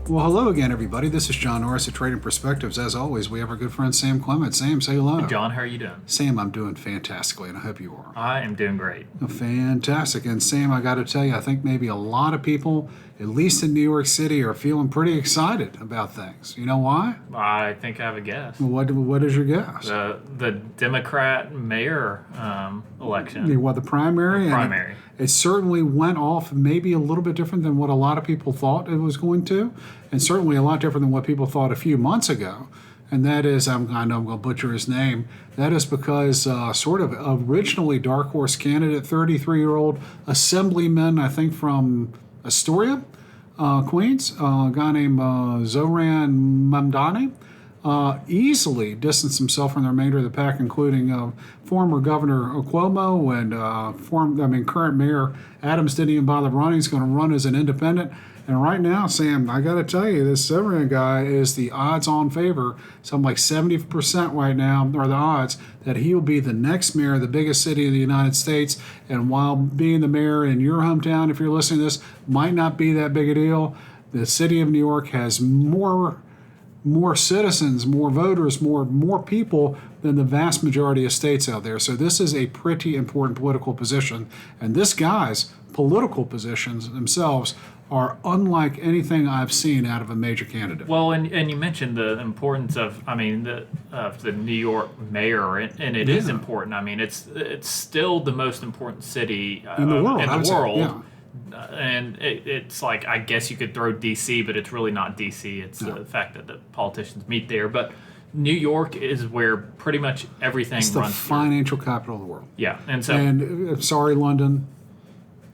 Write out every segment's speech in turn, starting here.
Well, hello again, everybody. This is John Norris at Trading Perspectives. As always, we have our good friend Sam Clement. Sam, say hello. John, how are you doing? Sam, I'm doing fantastically, and I hope you are. I am doing great. Fantastic. And Sam, I got to tell you, I think maybe a lot of people, at least in New York City, are feeling pretty excited about things. You know why? I think I have a guess. What is your guess? The Democrat mayor election. The primary? The primary. It certainly went off maybe a little bit different than what a lot of people thought it was going to, and certainly a lot different than what people thought a few months ago. And that is, I know I'm going to butcher his name, that is because sort of originally dark horse candidate, 33-year-old assemblyman, I think from Astoria, Queens, a guy named Zohran Mamdani, easily distanced himself from the remainder of the pack, including former Governor Cuomo and current Mayor Adams didn't even bother running. He's going to run as an independent. And right now, Sam, I got to tell you, this Zohran guy is the odds-on favor. Something like 70% right now are the odds that he will be the next mayor of the biggest city in the United States. And while being the mayor in your hometown, if you're listening to this, might not be that big a deal, the city of New York has more citizens, more voters, more people than the vast majority of states out there. So this is a pretty important political position. And this guy's political positions themselves are unlike anything I've seen out of a major candidate. Well, and you mentioned the importance of, the New York mayor, and it is important. I mean, it's still the most important city in the world. And it's like, I guess you could throw D.C., but it's really not D.C. It's the fact that the politicians meet there. But New York is where pretty much everything runs. It's the financial capital of the world. Yeah, and sorry, London.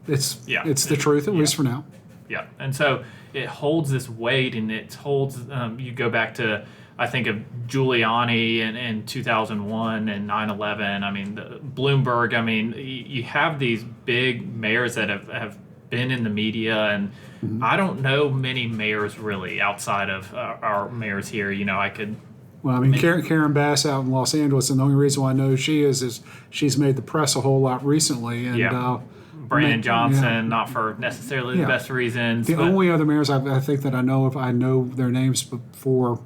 It's the truth, at least for now. Yeah, and so it holds this weight, and it holds. You go back to, I think, of Giuliani in 2001 and 9/11. I mean, Bloomberg. I mean, you have these big mayors that have been in the media, and I don't know many mayors really outside of our mayors here. You know, I could. Well, I mean, Karen Bass out in Los Angeles, and the only reason why I know she is she's made the press a whole lot recently, and Brandon Johnson, not for necessarily the best reasons. The only other mayors I think that I know of, I know their names for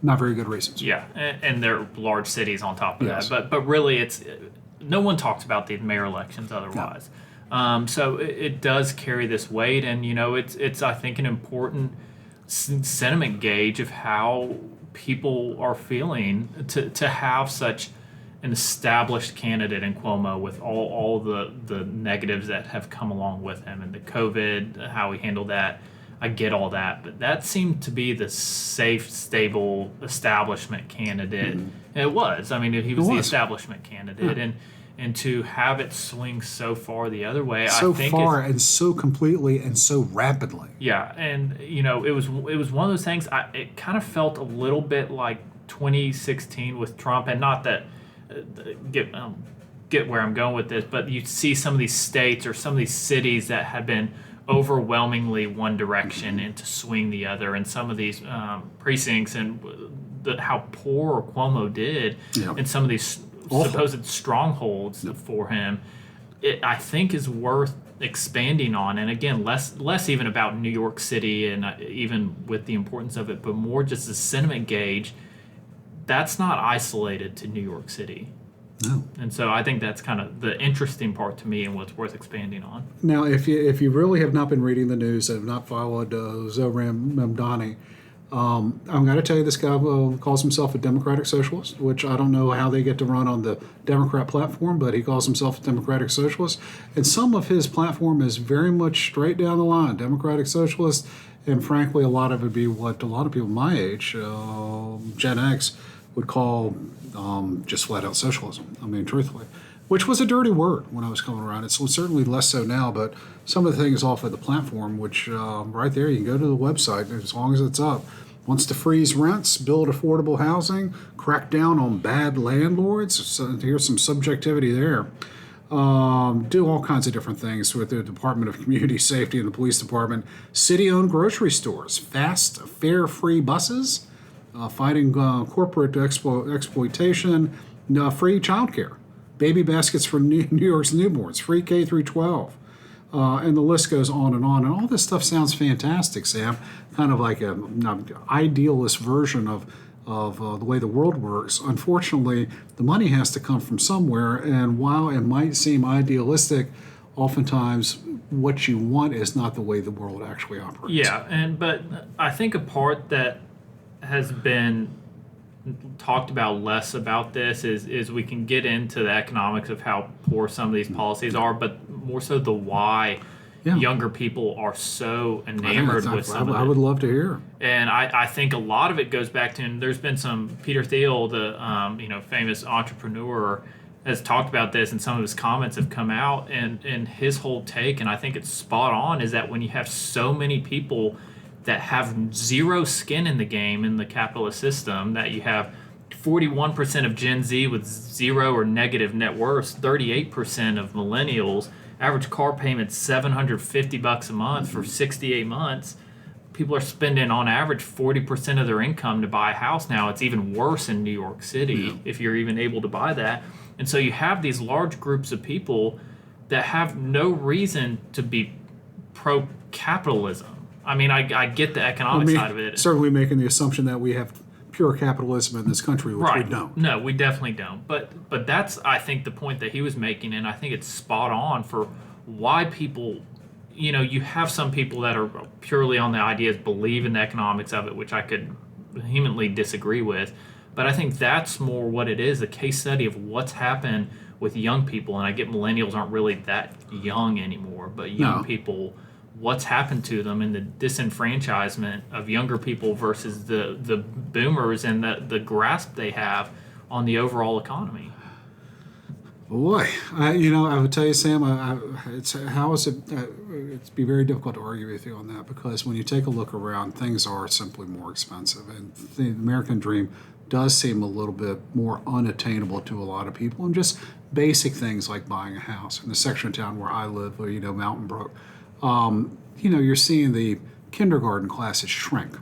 not very good reasons. Yeah, and they're large cities on top of that. But really, it's no one talks about the mayor elections otherwise. No. So it does carry this weight, and it's I think an important sentiment gauge of how people are feeling to have such an established candidate in Cuomo with all the negatives that have come along with him, and the COVID, how he handled that. I get all that, but that seemed to be the safe, stable establishment candidate. Mm-hmm. And it was. I mean, he was the establishment candidate, and to have it swing so far the other way, so far and so completely and so rapidly. Yeah, and it was one of those things. It kind of felt a little bit like 2016 with Trump, and not that. Get where I'm going with this, but you see some of these states or some of these cities that have been overwhelmingly one direction and to swing the other, and some of these precincts, and how poor Cuomo did in some of these supposed strongholds for him, I think is worth expanding on. And again, less even about New York City and even with the importance of it, but more just the sentiment gauge. That's not isolated to New York City. No. And so I think that's kind of the interesting part to me and what's worth expanding on. Now, if you really have not been reading the news and have not followed Zohran Mamdani, I'm going to tell you this guy calls himself a democratic socialist, which I don't know how they get to run on the Democrat platform, but he calls himself a democratic socialist. And some of his platform is very much straight down the line, democratic socialist. And frankly, a lot of it would be what a lot of people my age, Gen X, would call just flat out socialism. I mean, truthfully, which was a dirty word when I was coming around. It's certainly less so now, but some of the things off of the platform, which right there, you can go to the website as long as it's up. Wants to freeze rents, build affordable housing, crack down on bad landlords. So here's some subjectivity there. Do all kinds of different things with the Department of Community Safety and the police department. City-owned grocery stores, fast, fare-free buses, fighting corporate exploitation, free childcare, baby baskets for New York's newborns, free K through 12, And the list goes on and on. And all this stuff sounds fantastic, Sam. Kind of like an idealist version of the way the world works. Unfortunately, the money has to come from somewhere. And while it might seem idealistic, oftentimes what you want is not the way the world actually operates. Yeah, but I think a part that has been talked about less about this is we can get into the economics of how poor some of these policies are, but more so the why younger people are so enamored with some of it. I would love to hear. And I think a lot of it goes back to, and there's been some, Peter Thiel, the famous entrepreneur, has talked about this, and some of his comments have come out, and his whole take, and I think it's spot on, is that when you have so many people that have zero skin in the game in the capitalist system, that you have 41% of Gen Z with zero or negative net worths, 38% of millennials, average car payment $750 a month for 68 months. People are spending on average 40% of their income to buy a house now. It's even worse in New York City if you're even able to buy that. And so you have these large groups of people that have no reason to be pro-capitalism. I mean, I get the economic side of it. Certainly making the assumption that we have pure capitalism in this country, which we don't. No, we definitely don't. But that's, I think, the point that he was making, and I think it's spot on for why people, you have some people that are purely on the ideas, believe in the economics of it, which I could vehemently disagree with. But I think that's more what it is, a case study of what's happened with young people. And I get millennials aren't really that young anymore, but young people, what's happened to them, and the disenfranchisement of younger people versus the boomers, and the grasp they have on the overall economy. Boy, I would tell you, Sam, it'd be very difficult to argue with you on that, because when you take a look around, things are simply more expensive, and the American dream does seem a little bit more unattainable to a lot of people, and just basic things like buying a house. In the section of town where I live, Mountain Brook, you're seeing the kindergarten classes shrink. I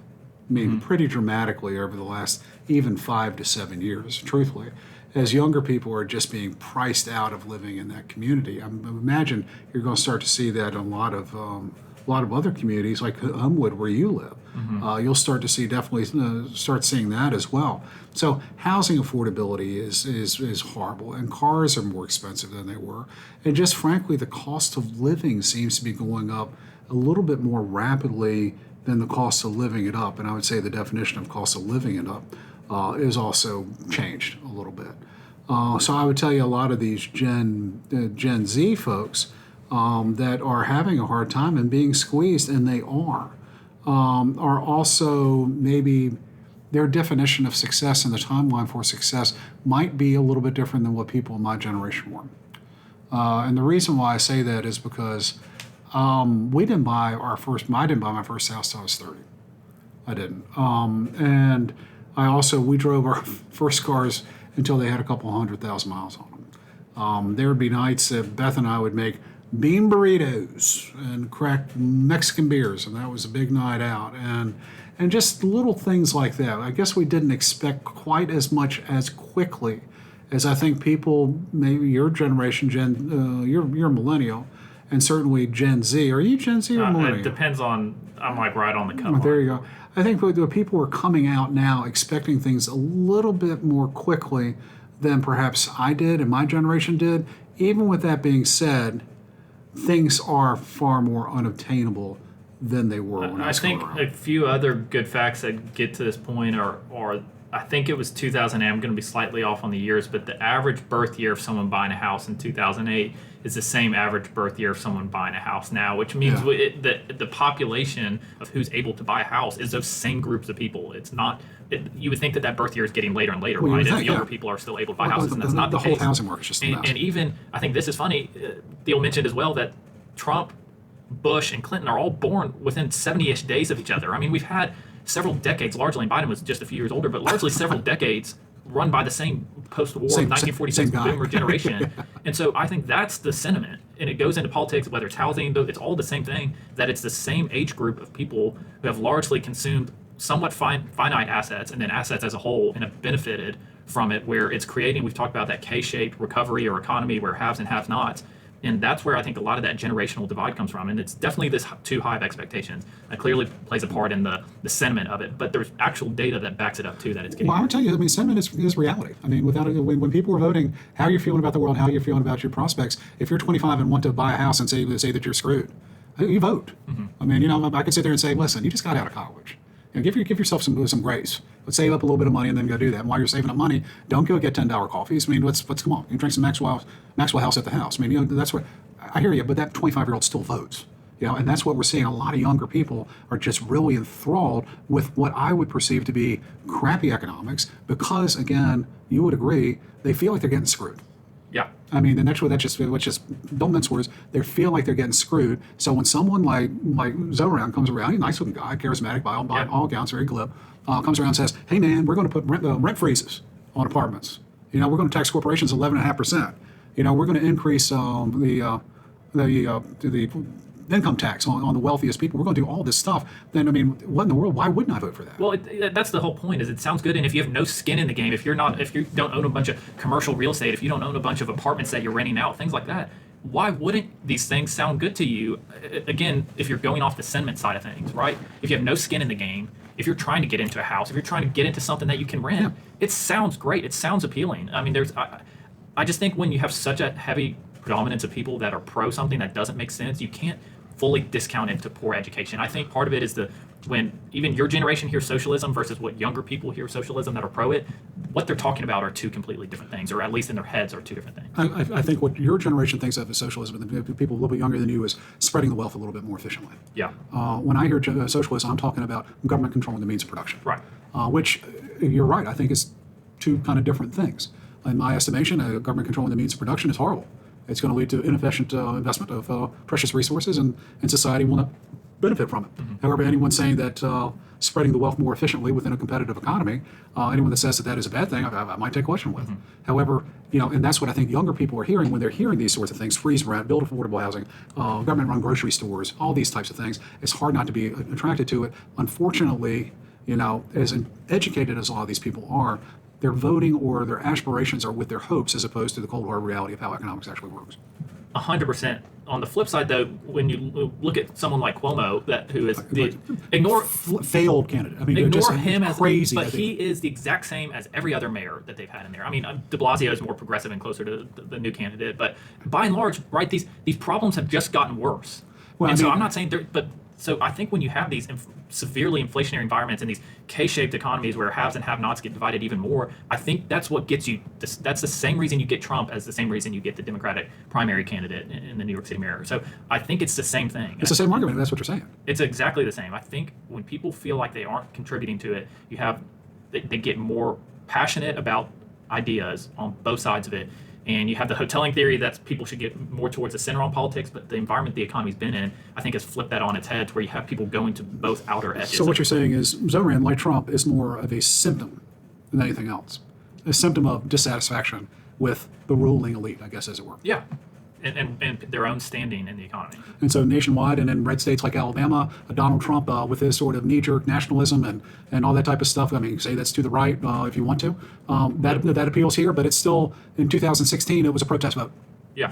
mean, pretty dramatically over the last even 5 to 7 years, truthfully, as younger people are just being priced out of living in that community. I imagine you're going to start to see that in a lot of other communities like Homewood, where you live. You'll start to see start seeing that as well. So housing affordability is horrible, and cars are more expensive than they were, and just frankly, the cost of living seems to be going up a little bit more rapidly than the cost of living it up. And I would say the definition of cost of living it up is also changed a little bit. So I would tell you a lot of these Gen Z folks that are having a hard time and being squeezed, and they are also maybe their definition of success and the timeline for success might be a little bit different than what people in my generation were. And the reason why I say that is because I didn't buy my first house till I was 30. I didn't. And we drove our first cars until they had a couple 100,000 miles on them. There would be nights that Beth and I would make bean burritos and crack Mexican beers, and that was a big night out. And just little things like that. I guess we didn't expect quite as much as quickly as I think people, maybe your generation, you're millennial, and certainly Gen Z. Are you Gen Z or millennial? It depends on, I'm like right on the cut. There you go. I think the people are coming out now expecting things a little bit more quickly than perhaps I did and my generation did. Even with that being said, things are far more unobtainable than they were when I was think around. A few other good facts that get to this point are I think it was 2008. I'm going to be slightly off on the years, but the average birth year of someone buying a house in 2008 is the same average birth year of someone buying a house now, which means the population of who's able to buy a house is those same groups of people. It's not. You would think that birth year is getting later and later, right? If younger people are still able to buy houses, and that's not the case. The whole housing market is just a mess. And even, I think this is funny, Thiel mentioned as well that Trump, Bush, and Clinton are all born within 70-ish days of each other. I mean, we've had several decades, largely, and Biden was just a few years older, but largely several decades run by the same post-war 1946 boomer generation. And so I think that's the sentiment. And it goes into politics, whether it's housing, it's all the same thing, that it's the same age group of people who have largely consumed somewhat finite assets and then assets as a whole and have benefited from it, where it's creating, we've talked about that K-shaped recovery or economy where haves and have-nots. And that's where I think a lot of that generational divide comes from. And it's definitely this too high of expectations. That clearly plays a part in the sentiment of it. But there's actual data that backs it up too, that it's getting. Well, I would tell you, I mean, sentiment is reality. I mean, when people are voting, how you're feeling about the world, how you're feeling about your prospects. If you're 25 and want to buy a house and say that you're screwed, you vote. I mean, I could sit there and say, listen, you just got out of college. Give yourself some grace. Let's save up a little bit of money and then go do that. And while you're saving up money, don't go get $10 coffees. I mean, let's come on. You drink some Maxwell House at the house. I mean, that's what I hear you. But that 25-year-old still votes. And that's what we're seeing. A lot of younger people are just really enthralled with what I would perceive to be crappy economics because, again, you would agree, they feel like they're getting screwed. Yeah. I mean, and that's just don't mince words. They feel like they're getting screwed. So when someone like Zohran comes around, he's a nice looking guy, charismatic by all accounts, very glib, comes around and says, "Hey man, we're going to put rent freezes on apartments. We're going to tax corporations 11.5%. We're going to increase the income tax on the wealthiest people. We're going to do all this stuff." Then, I mean, what in the world? Why wouldn't I vote for that? Well, that's the whole point. Is it sounds good, and if you have no skin in the game, if you don't own a bunch of commercial real estate, if you don't own a bunch of apartments that you're renting out, things like that, why wouldn't these things sound good to you? Again, if you're going off the sentiment side of things, right? If you have no skin in the game, if you're trying to get into a house, if you're trying to get into something that you can rent, it sounds great. It sounds appealing. I mean, I just think when you have such a heavy predominance of people that are pro something that doesn't make sense, you can't fully discount it to poor education. I think part of it is when even your generation hears socialism versus what younger people hear socialism that are pro it, what they're talking about are two completely different things, or at least in their heads are two different things. I think what your generation thinks of as socialism, and the people a little bit younger than you, is spreading the wealth a little bit more efficiently. Yeah. When I hear socialism, I'm talking about government controlling the means of production. Right. Which, you're right, I think is two kind of different things. In my estimation, government controlling the means of production is horrible. It's going to lead to inefficient investment of precious resources, and society will not benefit from it. However, anyone saying that spreading the wealth more efficiently within a competitive economy, anyone that says that is a bad thing, I might take question with. However, and that's what I think younger people are hearing when they're hearing these sorts of things: freeze rent, build affordable housing, government-run grocery stores, all these types of things. It's hard not to be attracted to it. Unfortunately, as educated as a lot of these people are, their voting or their aspirations are with their hopes as opposed to the cold hard reality of how economics actually works. 100%. On the flip side, though, when you look at someone like Cuomo, who is failed candidate. I mean, ignore him as crazy, but he is the exact same as every other mayor that they've had in there. I mean, De Blasio is more progressive and closer to the new candidate, but by and large, right, these problems have just gotten worse. Well, and so I'm not saying but. So I think when you have these severely inflationary environments and these K-shaped economies where haves and have-nots get divided even more, I think that's what gets you. That's the same reason you get Trump as the same reason you get the Democratic primary candidate in the New York City mayor. So I think it's the same thing. It's the same argument. That's what you're saying. It's exactly the same. I think when people feel like they aren't contributing to it, they get more passionate about ideas on both sides of it. And you have the hoteling theory that people should get more towards the center on politics, but the environment the economy's been in, I think, has flipped that on its head to where you have people going to both outer edges. So what you're saying is Zohran, like Trump, is more of a symptom than anything else. A symptom of dissatisfaction with the ruling elite, I guess, as it were. Yeah. And their own standing in the economy. And so nationwide and in red states like Alabama, Donald Trump with his sort of knee-jerk nationalism and all that type of stuff, I mean, say that's to the right if you want to, that appeals here, but it's still, in 2016, it was a protest vote. Yeah.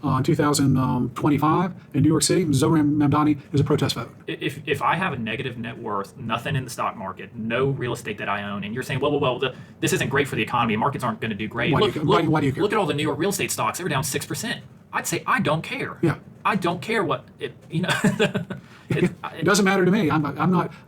In 2025, in New York City, Zohran Mamdani is a protest vote. If I have a negative net worth, nothing in the stock market, no real estate that I own, and you're saying, well, this isn't great for the economy, markets aren't going to do great. Why do you care? Look at all the New York real estate stocks; they were down 6%. I'd say I don't care. Yeah. I don't care what it. It doesn't matter to me. I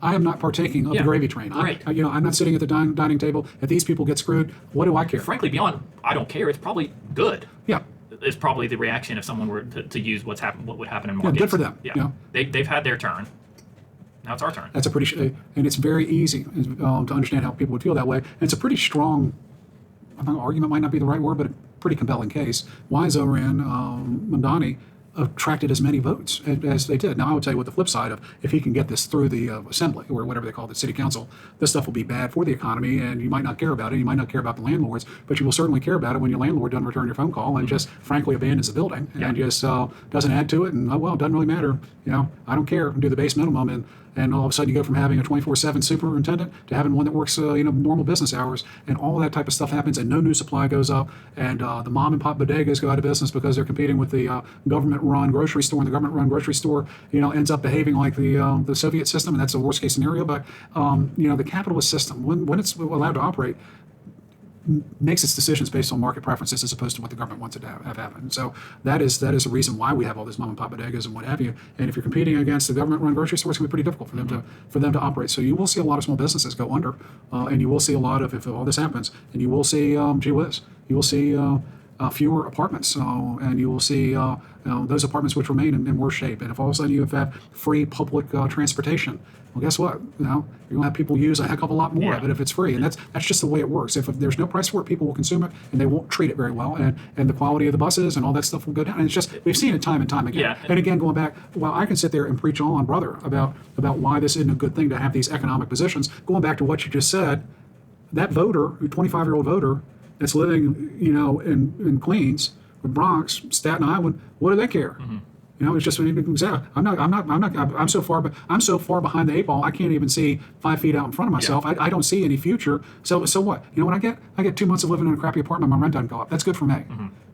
am not partaking of the gravy train. Right. I'm not sitting at the dining table. If these people get screwed, what do I care? Frankly, beyond I don't care, it's probably good. Yeah. Is probably the reaction if someone were to use what would happen in markets. Yeah, good for them. Yeah. They've had their turn. Now it's our turn. That's and it's very easy to understand how people would feel that way. And it's a pretty strong, argument might not be the right word, but a pretty compelling case why Zohran Mamdani attracted as many votes as they did. Now, I would tell you what the flip side of, if he can get this through the assembly or whatever they call it, the city council, this stuff will be bad for the economy, and you might not care about it. You might not care about the landlords, but you will certainly care about it when your landlord doesn't return your phone call and just frankly abandons the building and just doesn't add to it. And, it doesn't really matter. I don't care. Do the base minimum. And and all of a sudden you go from having a 24/7 superintendent to having one that works normal business hours, and all that type of stuff happens, and no new supply goes up, and the mom and pop bodegas go out of business because they're competing with the government-run grocery store, and the government-run grocery store ends up behaving like the Soviet system, and that's the worst case scenario. But the capitalist system, when it's allowed to operate, makes its decisions based on market preferences as opposed to what the government wants it to have happen. So that is the reason why we have all these mom and pop bodegas and what have you. And if you're competing against the government-run grocery store, it's going to be pretty difficult for them to operate. So you will see a lot of small businesses go under, and you will see a lot of, if all this happens, and you will see gee whiz, you will see fewer apartments, and you will see those apartments which remain in worse shape. And if all of a sudden you have free public transportation, well, guess what? You're going to have people use a heck of a lot more of it if it's free, and that's just the way it works. If there's no price for it, people will consume it, and they won't treat it very well, and the quality of the buses and all that stuff will go down. And it's just, we've seen it time and time again. Yeah. And again, going back, well, I can sit there and preach on, brother, about why this isn't a good thing to have these economic positions. Going back to what you just said, that voter, 25-year-old voter that's living, in Queens, or Bronx, Staten Island, what do they care? It's just exactly. I'm so far behind the eight ball. I can't even see 5 feet out in front of myself. I don't see any future. So what? You know what I get? I get 2 months of living in a crappy apartment. My rent doesn't go up. That's good for me.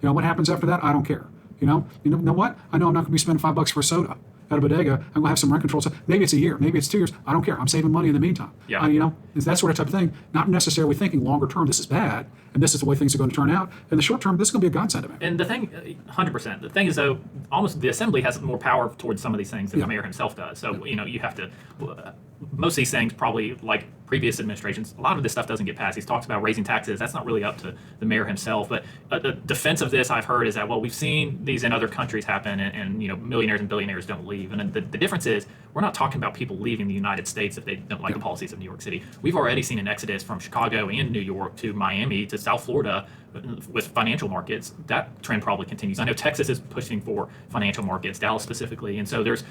What happens after that? I don't care. You know what? I know I'm not going to be spending $5 for a soda at a bodega. I'm going to have some rent control. So maybe it's a year, maybe it's 2 years. I don't care. I'm saving money in the meantime. Yeah. It's that sort of type of thing. Not necessarily thinking longer term, this is bad, and this is the way things are going to turn out. In the short term, this is going to be a godsend to me. And the thing, 100%. The thing is, though, almost the assembly has more power towards some of these things than the mayor himself does. So, you have to. Most of these things, probably like previous administrations, a lot of this stuff doesn't get passed. He's talked about raising taxes. That's not really up to the mayor himself. But the defense of this I've heard is that, well, we've seen these in other countries happen, and millionaires and billionaires don't leave. And the difference is, we're not talking about people leaving the United States if they don't like the policies of New York City. We've already seen an exodus from Chicago and New York to Miami to South Florida with financial markets. That trend probably continues. I know Texas is pushing for financial markets, Dallas specifically. And so there's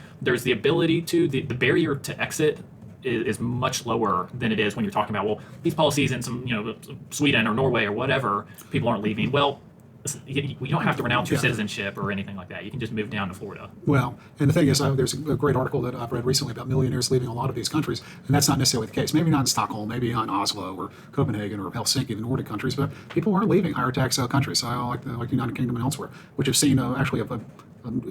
the ability to, the barrier to exit is much lower than it is when you're talking about, well, these policies in some, Sweden or Norway or whatever, people aren't leaving. Well, you don't have to renounce your citizenship or anything like that. You can just move down to Florida. Well, and the thing is, there's a great article that I've read recently about millionaires leaving a lot of these countries, and that's not necessarily the case. Maybe not in Stockholm, maybe not in Oslo or Copenhagen or Helsinki, the Nordic countries, but people aren't leaving higher tax countries, like the United Kingdom and elsewhere, which have seen actually an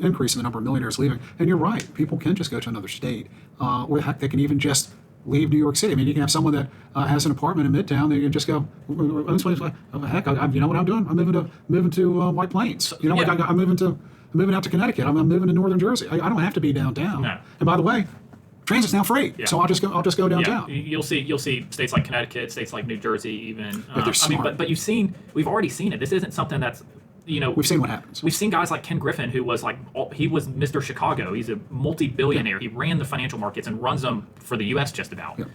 increase in the number of millionaires leaving. And you're right, people can just go to another state, or heck, they can even just leave New York City. I mean, you can have someone that has an apartment in Midtown. They can just go, heck, you know what I'm doing? I'm moving to White Plains. I'm moving out to Connecticut. I'm moving to Northern Jersey. I don't have to be downtown. No. And by the way, transit's now free, so I'll just go downtown. Yeah. You'll see states like Connecticut, states like New Jersey, even. But they're smart. But we've already seen it. This isn't something that's. We've seen what happens. We've seen guys like Ken Griffin, who was he was Mr. Chicago. He's a multi-billionaire. He ran the financial markets and runs them for the U.S. just about. Yeah.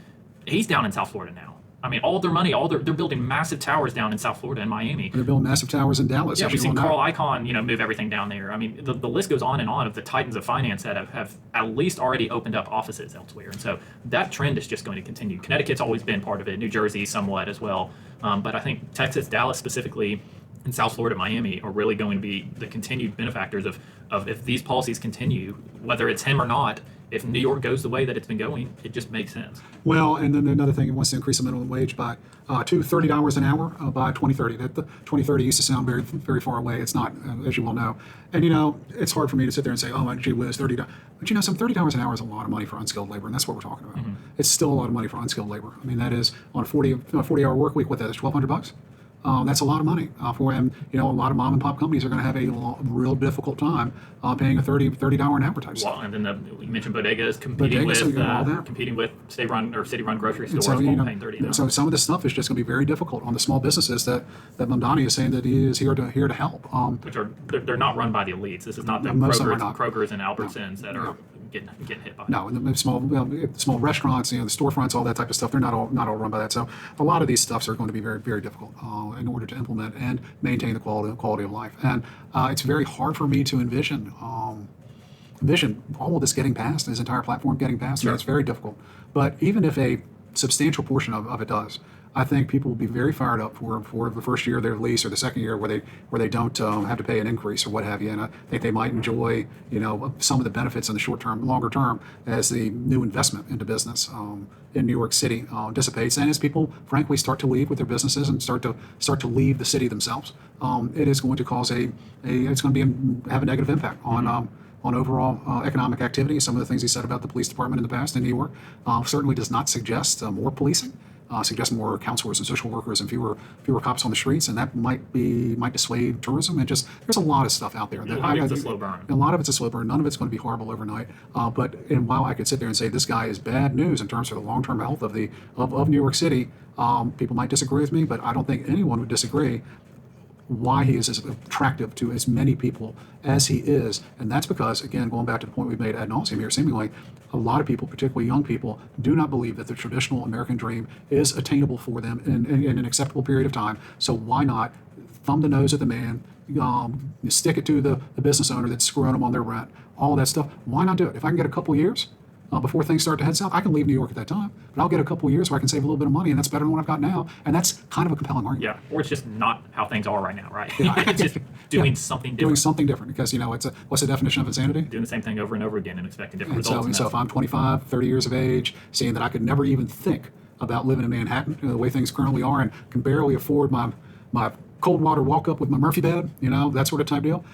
He's down in South Florida now. I mean, all their money, they're building massive towers down in South Florida and Miami. They're building massive towers in Dallas. Yeah, we've seen Carl Icahn, move everything down there. I mean, the list goes on and on of the titans of finance that have at least already opened up offices elsewhere. And so that trend is just going to continue. Connecticut's always been part of it. New Jersey somewhat as well. But I think Texas, Dallas specifically, and South Florida, Miami are really going to be the continued benefactors of if these policies continue, whether it's him or not. If New York goes the way that it's been going, it just makes sense. Well, and then another thing, it wants to increase the minimum wage by to $30 an hour by 2030. That the 2030 used to sound very, very far away. It's not, as you well know. And it's hard for me to sit there and say, oh, gee whiz, $30. But some $30 an hour is a lot of money for unskilled labor, and that's what we're talking about. Mm-hmm. It's still a lot of money for unskilled labor. I mean, that is on a 40-hour work week. What that is, $1,200. That's a lot of money for him. A lot of mom and pop companies are going to have a real difficult time paying a $30 an hour type. Well, and then you mentioned bodegas competing with state-run or city-run grocery stores, paying $30. So some of this stuff is just going to be very difficult on the small bubusinesses that Mamdani is saying that he is here to help. Which they're not run by the elites. This is not the Krogers and Albertsons that are getting hit by. No, and the small restaurants, the storefronts, all that type of stuff. They're not all run by that. So a lot of these stuffs are going to be very, very difficult in order to implement and maintain the quality of life. And it's very hard for me to envision all of this getting passed, this entire platform getting passed. Sure. It's very difficult. But even if a substantial portion of it does. I think people will be very fired up for the first year of their lease or the second year where they don't have to pay an increase or what have you. And I think they might enjoy some of the benefits in the short term, longer term, as the new investment into business in New York City dissipates, and as people frankly start to leave with their businesses and start to leave the city themselves. It is going to cause it's going to have a negative impact on overall economic activity. Some of the things he said about the police department in the past in New York certainly does not suggest more policing. Suggest more counselors and social workers and fewer cops on the streets, and that might dissuade tourism. And just there's a lot of stuff out there. A lot of it's a slow burn. A lot of it's a slow burn. None of it's going to be horrible overnight. And while I could sit there and say this guy is bad news in terms of the long-term health of New York City, people might disagree with me, but I don't think anyone would disagree why he is as attractive to as many people as he is. And that's because, again, going back to the point we've made ad nauseum here, seemingly a lot of people, particularly young people, do not believe that the traditional American dream is attainable for them in an acceptable period of time. So why not thumb the nose at the man, stick it to the business owner that's screwing them on their rent, all of that stuff. Why not do it? If I can get a couple years before things start to head south, I can leave New York at that time, but I'll get a couple of years where I can save a little bit of money, and that's better than what I've got now. And that's kind of a compelling argument. Yeah, or it's just not how things are right now, right? Yeah. Just doing something different. Doing something different, because what's the definition of insanity? Doing the same thing over and over again and expecting different And results. so if I'm 25, 30 years of age, saying that I could never even think about living in Manhattan the way things currently are, and can barely afford my cold water walk up with my Murphy bed, that sort of type deal.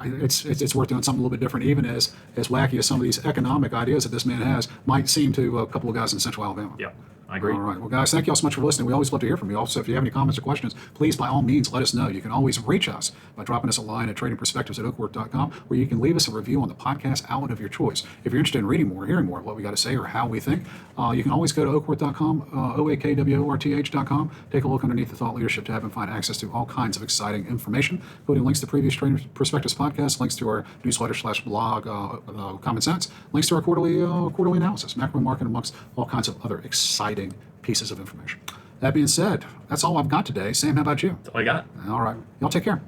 It's worth doing something a little bit different, even as wacky as some of these economic ideas that this man has might seem to a couple of guys in Central Alabama. Yeah, I agree. All right. Well, guys, thank you all so much for listening. We always love to hear from you. Also, if you have any comments or questions, please, by all means, let us know. You can always reach us by dropping us a line at tradingperspectives@oakworth.com, where you can leave us a review on the podcast outlet of your choice. If you're interested in reading more, hearing more of what we got to say or how we think, you can always go to oakworth.com, oakworth.com. Take a look underneath the Thought Leadership tab and find access to all kinds of exciting information, including links to previous Trading Perspectives podcasts, links to our newsletter/blog, Common Sense, links to our quarterly analysis, macro market, amongst all kinds of other exciting pieces of information. That being said, that's all I've got today. Sam, how about you? That's all I got. All right. Y'all take care.